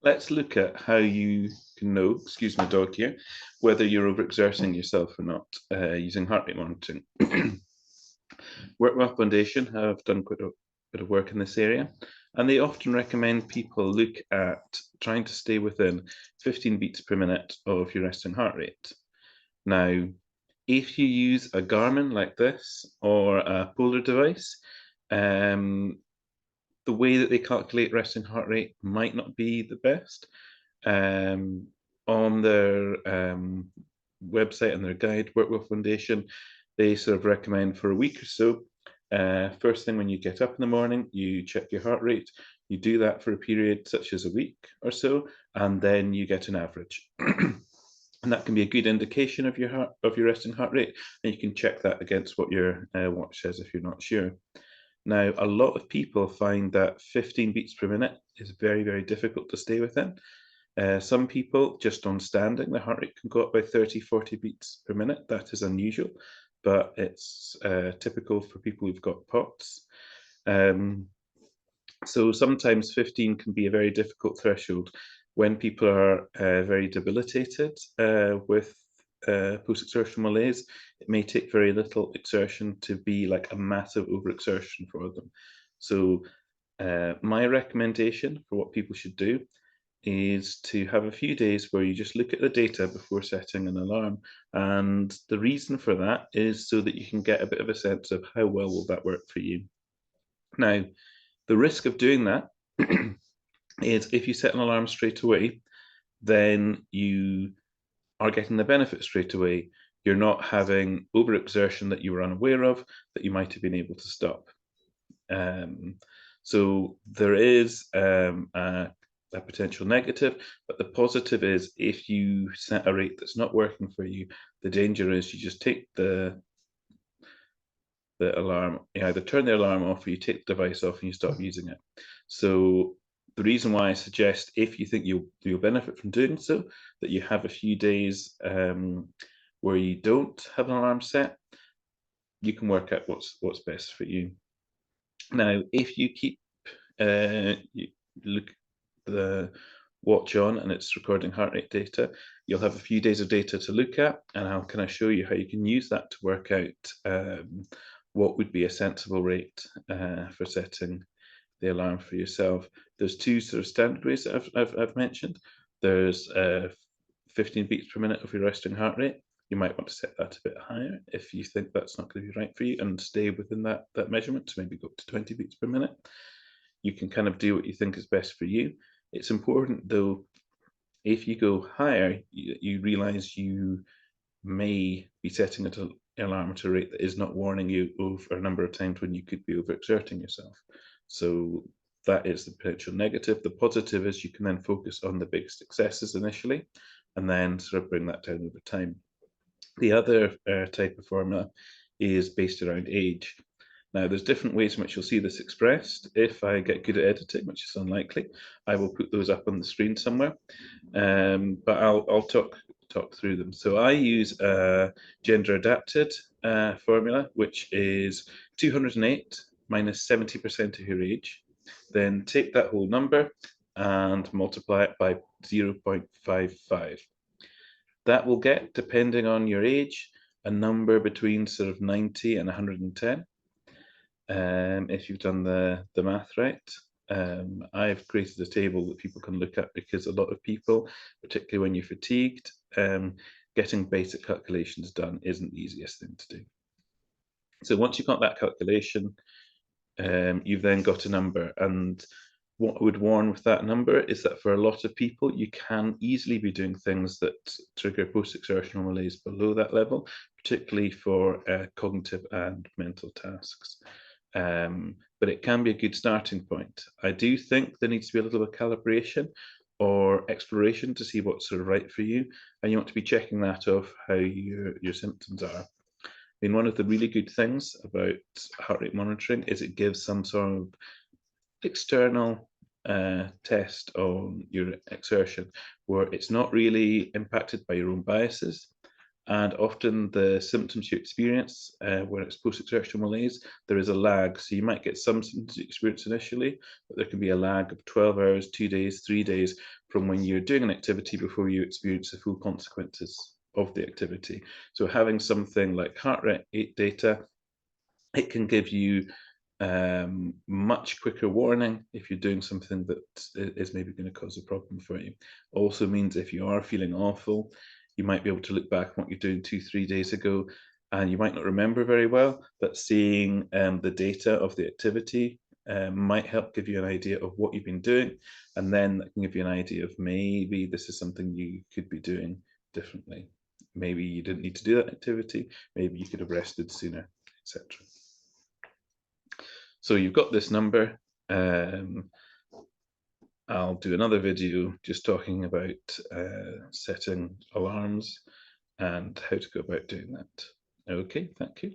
Let's look at how you can know, excuse my dog here, whether you're overexerting yourself or not using heart rate monitoring. Workwell Foundation have done quite a bit of work in this area, and they often recommend people look at trying to stay within 15 beats per minute of your resting heart rate. Now, if you use a Garmin like this or a Polar device, the way that they calculate resting heart rate might not be the best. On their website and their guide, Workwell Foundation, they sort of recommend for a week or so. First thing when you get up in the morning, you check your heart rate. You do that for a period such as a week or so, and then you get an average. And that can be a good indication of your resting heart rate, and you can check that against what your watch says if you're not sure. Now, a lot of people find that 15 beats per minute is very, very difficult to stay within. Some people, just on standing, their heart rate can go up by 30, 40 beats per minute. That is unusual, but it's typical for people who've got POTS. So sometimes 15 can be a very difficult threshold when people are very debilitated with post-exertional malaise. It may take very little exertion to be like a massive overexertion for them. So my recommendation for what people should do is to have a few days where you just look at the data before setting an alarm. And the reason for that is so that you can get a bit of a sense of how well will that work for you. Now, the risk of doing that is if you set an alarm straight away, then you are getting the benefit straight away. You're not having overexertion that you were unaware of that you might have been able to stop. So there is a potential negative, but the positive is if you set a rate that's not working for you, the danger is you just take the alarm, you either turn the alarm off or you take the device off and you stop using it. So the reason why I suggest, if you think you'll benefit from doing so, that you have a few days where you don't have an alarm set, you can work out what's best for you. Now, if you keep you look the watch on and it's recording heart rate data, you'll have a few days of data to look at, and I'll kind of show you how you can use that to work out what would be a sensible rate for setting the alarm for yourself. There's two sort of standard ways that I've mentioned. There's 15 beats per minute of your resting heart rate. You might want to set that a bit higher if you think that's not going to be right for you, and stay within that measurement, so maybe go up to 20 beats per minute. You can kind of do what you think is best for you. It's important though, if you go higher, you realize you may be setting an alarm at a rate that is not warning you over a number of times when you could be overexerting yourself. So that is the potential negative. The positive is you can then focus on the big successes initially and then sort of bring that down over time. The other type of formula is based around age. Now, there's different ways in which you'll see this expressed. If I get good at editing, which is unlikely, I will put those up on the screen somewhere. But I'll talk through them. So I use a gender adapted formula, which is 208 minus 70% of your age. Then take that whole number and multiply it by 0.55. That will get, depending on your age, a number between sort of 90 and 110. If you've done the math right. I've created a table that people can look at, because a lot of people, particularly when you're fatigued, getting basic calculations done isn't the easiest thing to do. So once you've got that calculation, you've then got a number. And what I would warn with that number is that for a lot of people, you can easily be doing things that trigger post-exertional malaise below that level, particularly for cognitive and mental tasks. But it can be a good starting point. I do think there needs to be a little bit of calibration or exploration to see what's sort of right for you, and you want to be checking that off how your symptoms are. I mean, one of the really good things about heart rate monitoring is it gives some sort of external test on your exertion where it's not really impacted by your own biases. And often the symptoms you experience when it's post-exertional malaise, there is a lag. So you might get some symptoms you experience initially, but there can be a lag of 12 hours, 2 days, 3 days from when you're doing an activity before you experience the full consequences of the activity. So having something like heart rate data, it can give you much quicker warning if you're doing something that is maybe going to cause a problem for you. Also means if you are feeling awful, you might be able to look back on what you're doing 2, 3 days ago, and you might not remember very well, but seeing the data of the activity might help give you an idea of what you've been doing, and then that can give you an idea of maybe this is something you could be doing differently. Maybe you didn't need to do that activity, maybe you could have rested sooner, etc. So you've got this number. I'll do another video just talking about setting alarms and how to go about doing that. Okay, thank you.